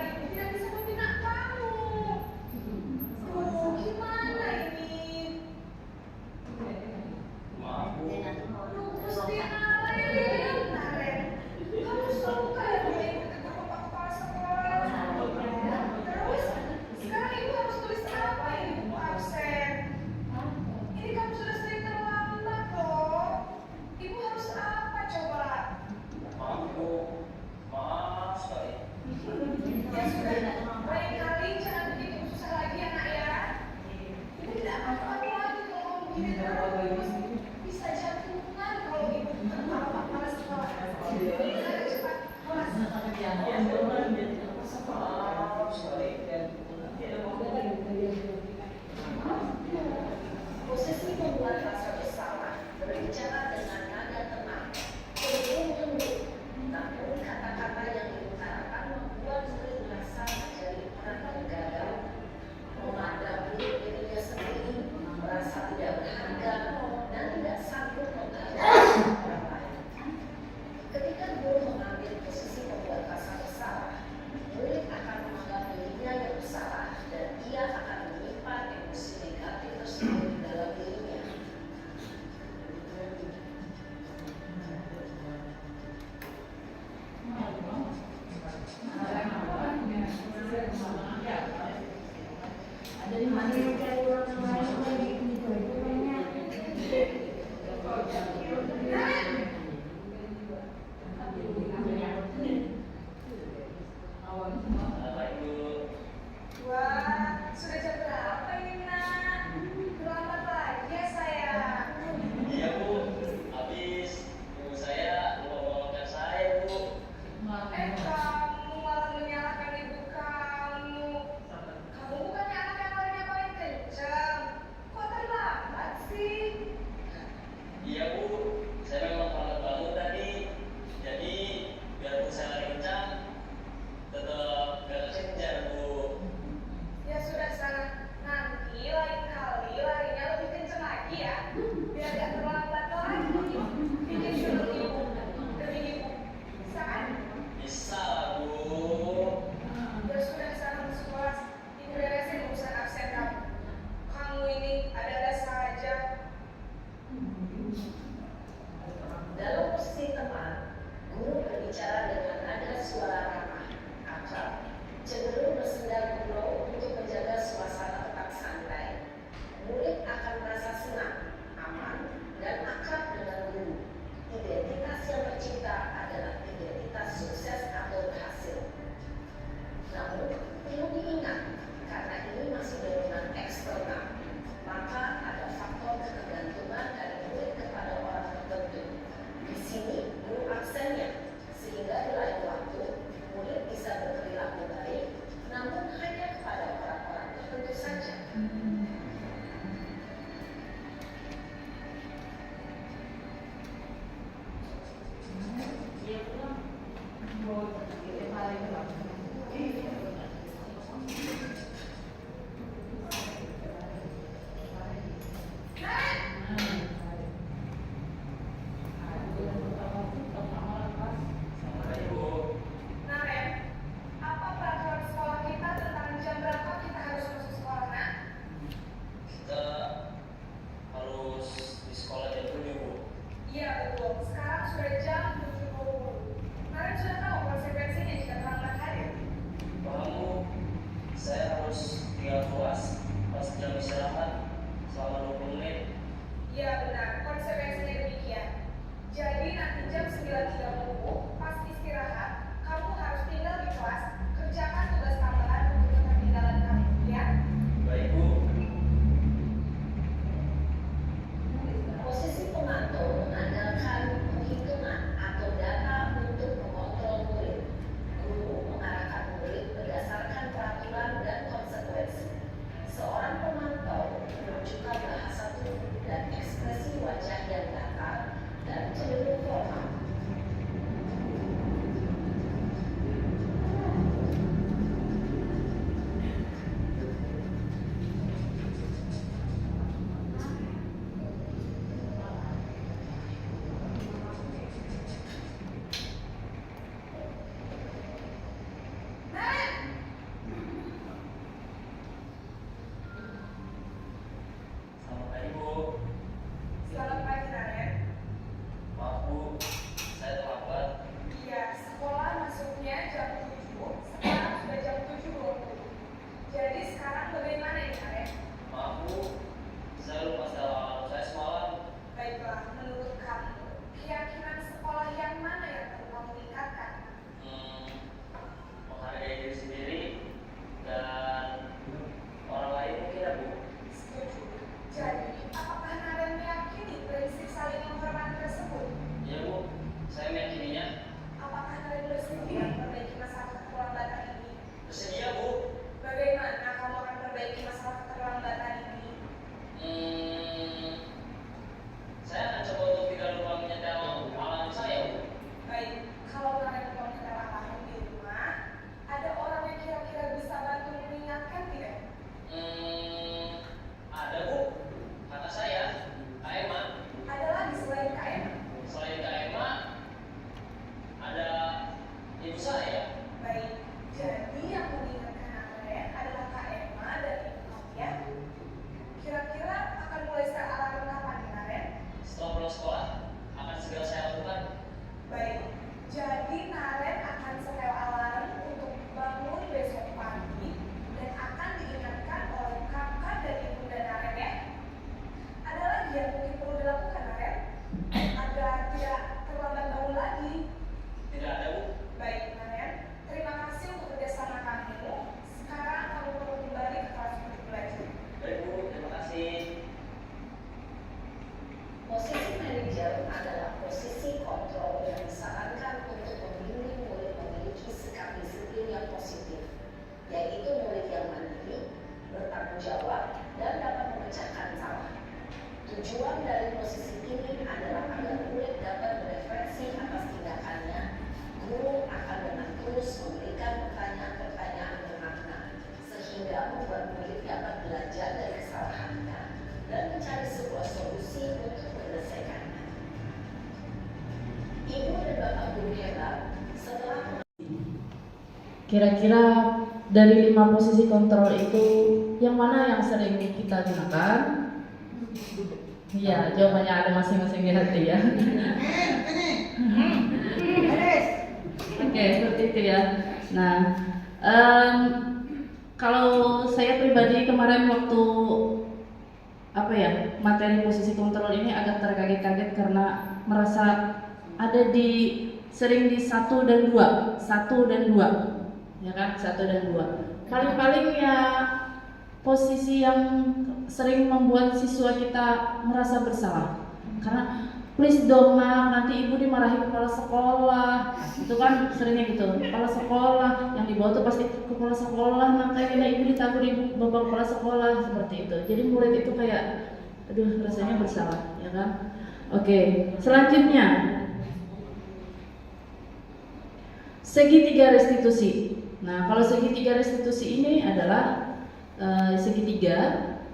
tiap hari Naren, apa peraturan sekolah kita tentang jam berapa kita harus masuk sekolah, nak? Kita harus di sekolah jam 7, Bu. Iya betul, sekarang sudah jam 7.20. Naren sudah tahu konsekuensinya jika terlambat hadir. Paham, Bu? Saya harus tinggal kelas pas jam istirahat selama 20 menit. Iya benar, konsekuensinya demikian. Jadi nanti jam 9.30 pas istirahat, kamu harus tinggal di kelas, kerjakan tugas tambahan untuk ketertinggalan kamu, ya? Baik, Bu. Posisi pemantau mengandalkan penghitungan atau data untuk mengontrol murid. Guru mengarahkan murid berdasarkan peraturan dan konsekuensi. Seorang pemantau menunjukkan bahasa tubuh dan ekspresi wajah yang datar dan cenderung formal. Selamat pagi, Bu. Selamat pagi, Naren. Maaf, Bu. Saya terlambat. Iya, sekolah masuknya jam 7, sekarang sudah jam 7.20. Jadi sekarang bagaimana ini, Naren? Maaf, Bu. Saya lupa setelah alarm saya semalam. Baiklah, menurut kamu, keyakinan sekolah yang mana yang perlu kamu tingkatkan? Menghargai diri sendiri dan orang lain mungkin, ya, Bu. Setuju. Jadi, apakah Naren meyakini prinsip saling menghormati tersebut? Iya, Bu. Saya meyakininya. Apakah Naren bersedia memperbaiki masalah keterlambatan ini? Bersedia, Bu. Bagaimana kamu akan memperbaiki masalah keterlambatan ini? Saya akan coba untuk tidak lupa menyetel alarm saya, Bu. Baik, kalau Naren mau menyetel alarm di rumah, ada orang yang kira-kira bisa bantu mengingatkan tidak? Ada, Bu. Kata saya, Kak Emma. Ada lagi selain KM? Selain Kak Emma, ada ibu saya. Baik, jadi yang mengingatkan Naren adalah Kak Emma dan Ibu kamu, ya? Kira-kira akan mulai setel alarm kapan nih, Naren? Setelah pulang sekolah, akan segera saya lakukan. Baik, jadi Naren akan setel alarm untuk bangun besok pagi dan akan diingatkan oleh kakak dan ibunda Naren, ya? Ada lagi yang mungkin perlu dilakukan, Naren? Agar tidak terlambat bangun lagi. Tidak ada, Bu. Baik, Naren. Terima kasih untuk kerjasama kamu. Sekarang kamu perlu kembali ke kelas untuk belajar. Baik, Bu. Terima kasih. Posisi manajer adalah posisi kontrol yang disarankan untuk membimbing murid memiliki sikap disiplin yang positif, yaitu murid yang mandiri, bertanggung jawab, dan dapat memecahkan salah. Tujuan dari posisi ini adalah agar murid dapat berefleksi atas tindakannya. Guru akan dengan terus memberikan pertanyaan-pertanyaan bermakna, sehingga membuat murid dapat belajar dari kesalahannya dan mencari sebuah solusi untuk menyelesaikannya. Ibu dan Bapak guru hebat, setelah Kira-kira dari 5 posisi kontrol itu yang mana yang sering kita gunakan? Iya, jawabannya ada masing-masing di hati ya. Oke, seperti itu ya. Nah, kalau saya pribadi kemarin waktu materi posisi kontrol ini agak terkaget-kaget karena merasa ada sering di 1 dan 2, 1 dan 2, ya kan, 1 dan 2. Paling-paling ya posisi yang sering membuat siswa kita merasa bersalah. Karena please dong nak, nanti ibu dimarahi kepala sekolah. Itu kan seringnya gitu, kepala sekolah yang dibawa tuh pasti kepala sekolah, makanya ibu ditagur ibu bapak kepala sekolah, seperti itu. Jadi murid itu kayak aduh rasanya bersalah, ya kan? Oke, selanjutnya segitiga restitusi. Nah, kalau segitiga restitusi ini adalah segitiga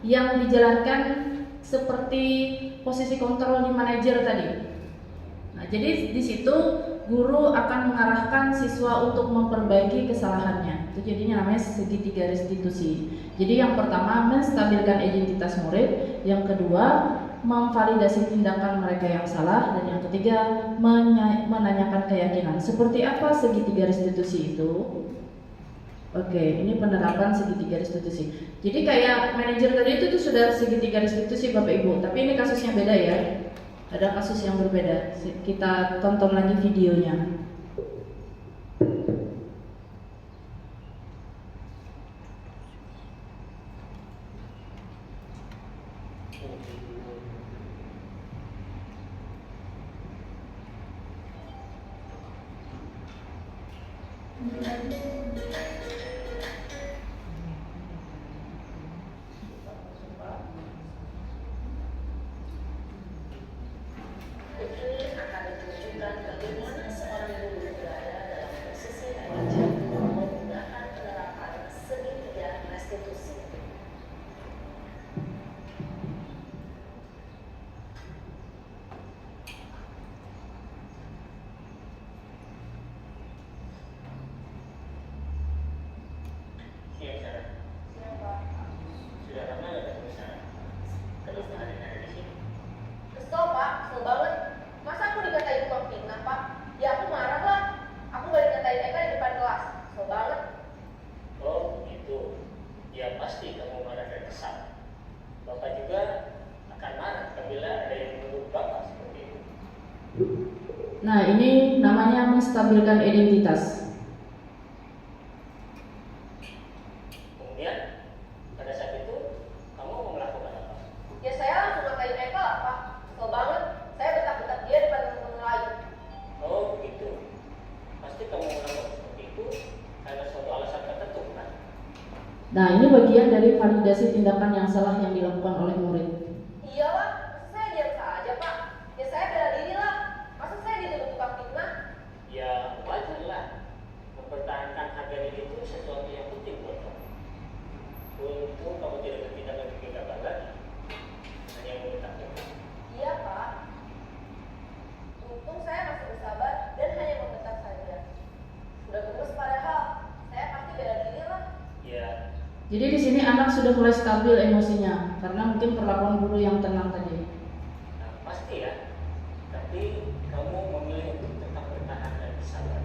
yang dijalankan seperti posisi kontrol di manajer tadi. Nah, jadi di situ guru akan mengarahkan siswa untuk memperbaiki kesalahannya. Itu jadinya namanya segitiga restitusi. Jadi yang pertama menstabilkan identitas murid, yang kedua memvalidasi tindakan mereka yang salah, dan yang ketiga menanyakan keyakinan. Seperti apa segitiga restitusi itu? Oke, ini penerapan segitiga restitusi. Jadi kayak manajer tadi itu tuh sudah segitiga restitusi Bapak Ibu, tapi ini kasusnya beda ya. Ada kasus yang berbeda. Kita tonton lagi videonya. Ini akan ditunjukkan bagaimana seorang guru berada dalam posisi manajer menggunakan penerapan segitiga restitusi. Siapa? Sudah lama nggak ketemu saya? Kenapa hari ini ada di sini? Kesel Pak, kesel banget. Masa aku dikatain tukang fitnah Pak? Ya aku marah lah. Aku gak dikatain Eka di depan kelas. Kesel banget. Oh begitu. Ya pasti kamu marah dan kesal. Bapak juga akan marah apabila ada yang menurut Bapak seperti itu. Nah, ini namanya menstabilkan identitas. Kemudian pada saat itu kamu mau melakukan apa? Ya saya langsung ngatain Eka lah Pak. Kesel banget. Saya bentak-bentak dia depan teman-teman lain. Oh begitu. Pasti kamu melakukan seperti itu karena suatu alasan tertentu kan? Nah, ini bagian dari validasi tindakan yang salah yang dilakukan oleh murid. Iyalah, masa saya diam saja Pak? Ya saya bela diri lah. Masa saya dituduh tukang fitnah? Ya wajar lah. Mempertahankan harga diri itu sesuatu yang penting buat kamu. Untung kamu tidak bertindak lebih gegabah lagi. Hanya membentak-bentak. Iya Pak. Untung saya masih bersabar dan hanya membentak saja. Sudah gemes padahal. Saya pasti bela diri lah. Ya, Jadi di sini anak sudah mulai stabil emosinya karena mungkin perlakuan guru yang tenang tadi. nah, pasti ya. Tapi kamu memilih untuk tetap bertahan dan bersabar.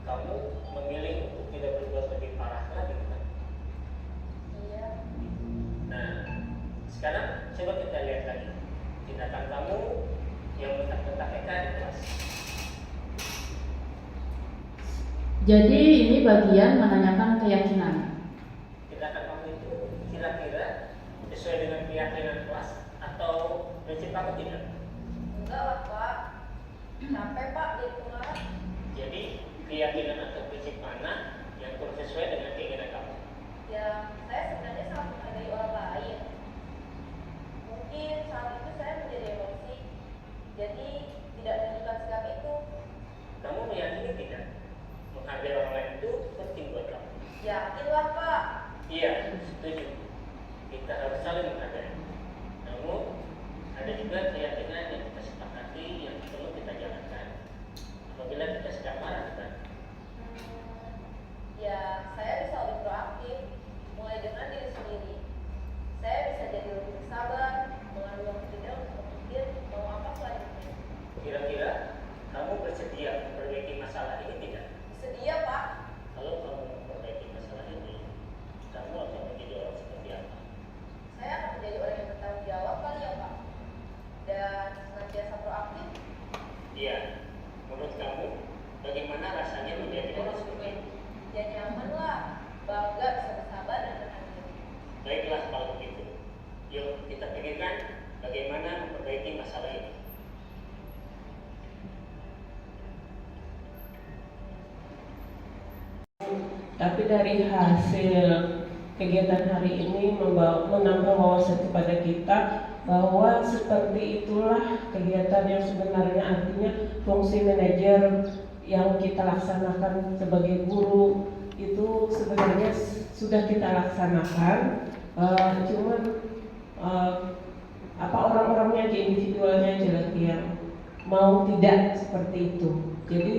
Kamu memilih untuk tidak berbuat lebih parah lagi kan? Iya. Nah, sekarang coba kita lihat lagi tindakan kamu yang bentak-bentak Eka di kelas. Jadi ini bagian menanyakan keyakinan. Tindakan kamu itu kira-kira sesuai dengan keyakinan kelas atau prinsip kamu tidak? Enggak lah Pak. Capek Pak jadi pengarah. Jadi keyakinan atau prinsip mana yang kurang sesuai dengan keinginan kamu? Ya, saya sebenarnya sangat menghargai orang lain. Mungkin saat itu saya menjadi emosi, jadi tidak menunjukkan sikap itu. Kamu meyakini tidak? Menghargai orang lain itu penting buat kamu. Yakinlah Pak. Iya, setuju. Kita harus saling menghargai. Namun, ada juga keyakinan yang kita sepakati yang perlu kita jalankan. Apabila kita sedang marah, kan? Ya, saya bisa lebih proaktif, mulai dengan diri sendiri. Saya bisa jadi lebih sabar, mengambil waktu jeda untuk berpikir mau apa selanjutnya. Kira-kira kamu bersedia memperbaiki masalah ini tidak? Sedia Pak. Kalau kamu memperbaiki masalah ini, kamu akan menjadi orang seperti apa? Saya akan menjadi orang yang bertanggung jawab kali ya Pak. Dan senantiasa proaktif. Iya. Menurut kamu, bagaimana rasanya menjadi orang seperti itu? Ya nyaman lah, bangga bisa bersabar dan bertahan diri. Baiklah kalau begitu. Yuk kita pikirkan bagaimana memperbaiki masalah ini. Tapi dari hasil kegiatan hari ini menambah wawasan kepada kita bahwa seperti itulah kegiatan yang sebenarnya artinya fungsi manajer yang kita laksanakan sebagai guru itu sebenarnya sudah kita laksanakan, cuman orang-orangnya aja, individualnya aja lagi yang mau tidak seperti itu. Jadi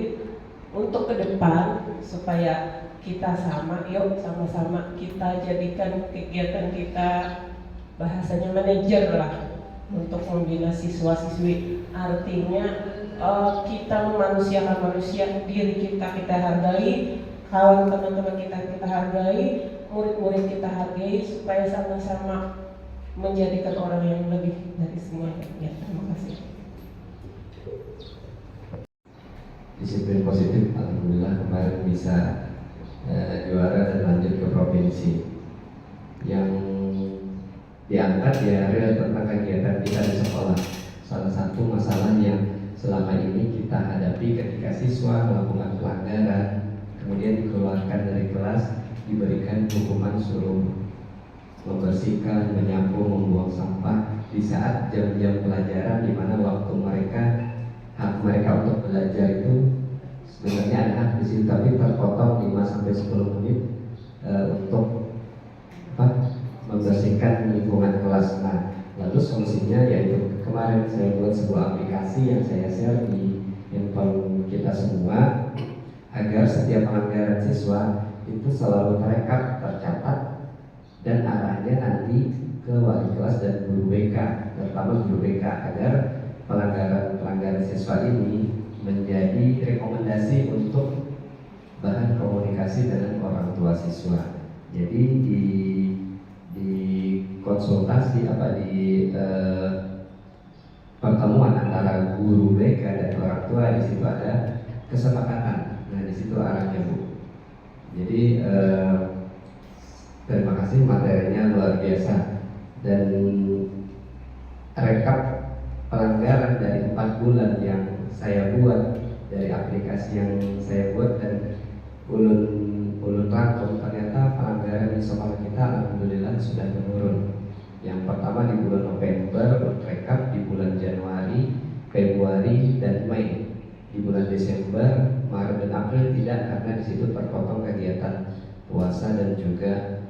untuk ke depan supaya kita yuk sama-sama kita jadikan kegiatan kita bahasanya manajer lah untuk membina siswa-siswi. Artinya kita memanusiakan manusia, diri kita hargai, kawan teman-teman kita hargai, murid-murid kita hargai, supaya sama-sama menjadikan orang yang lebih dari semuanya. Ya, terima kasih. Disiplin positif, alhamdulillah kemarin bisa juara dan lanjut ke provinsi. Yang diangkat ya real tentang kegiatan kita di sekolah. Salah satu masalah yang selama ini kita hadapi ketika siswa melakukan pelanggaran, kemudian dikeluarkan dari kelas, diberikan hukuman suruh membersihkan, menyapu, membuang sampah di saat jam-jam pelajaran, di mana waktu hak mereka untuk belajar itu sebenarnya ada hak di situ, tapi terpotong 5-10 menit untuk membersihkan lingkungan kelas. Nah, lalu solusinya yaitu kemarin saya buat sebuah aplikasi yang saya share di handphone kita semua, agar setiap pelanggaran siswa itu selalu terekam, tercatat, dan arahnya nanti ke wali kelas dan guru BK, terutama guru BK, agar pelanggaran siswa ini menjadi rekomendasi untuk bahan komunikasi dengan orang tua siswa. Jadi di konsultasi pertemuan antara guru BK dan orang tua, di situ ada kesepakatan. Nah, di situ arahnya, Bu. Jadi terima kasih, materinya luar biasa, dan rekap pelanggaran dari 4 bulan yang saya buat, dari aplikasi yang saya buat dan ulun rangkum, ternyata pelanggaran di sekolah kita alhamdulillah sudah menurun. Yang pertama di bulan November rekap, di bulan Januari, Februari, dan Mei. Di bulan Desember, Maret, dan April tidak, karena di situ terpotong kegiatan puasa dan juga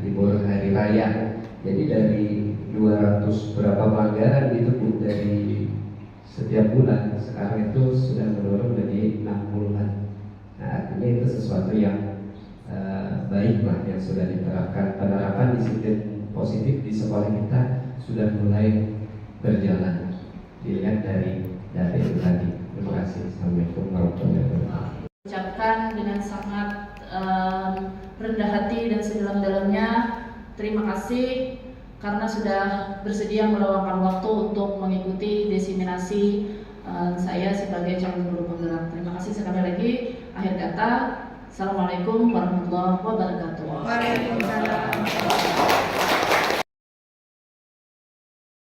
libur hari raya. Jadi dari 200 berapa pelanggaran itu dari setiap bulan, sekarang itu sudah menurun menjadi 60-an. Nah, artinya itu sesuatu yang baik lah yang sudah diterapkan. Penerapan disiplin positif di sekolah kita sudah mulai berjalan. Dilihat dari itu tadi. Terima kasih. Assalamualaikum warahmatullahi wabarakatuh. Ucapkan dengan sangat rendah hati dan sedalam-dalamnya terima kasih karena sudah bersedia meluangkan waktu untuk mengikuti diseminasi saya sebagai calon guru penggerak. Terima kasih sekali lagi. Akhir kata, Assalamualaikum warahmatullahi wabarakatuh. Waalaikumsalam.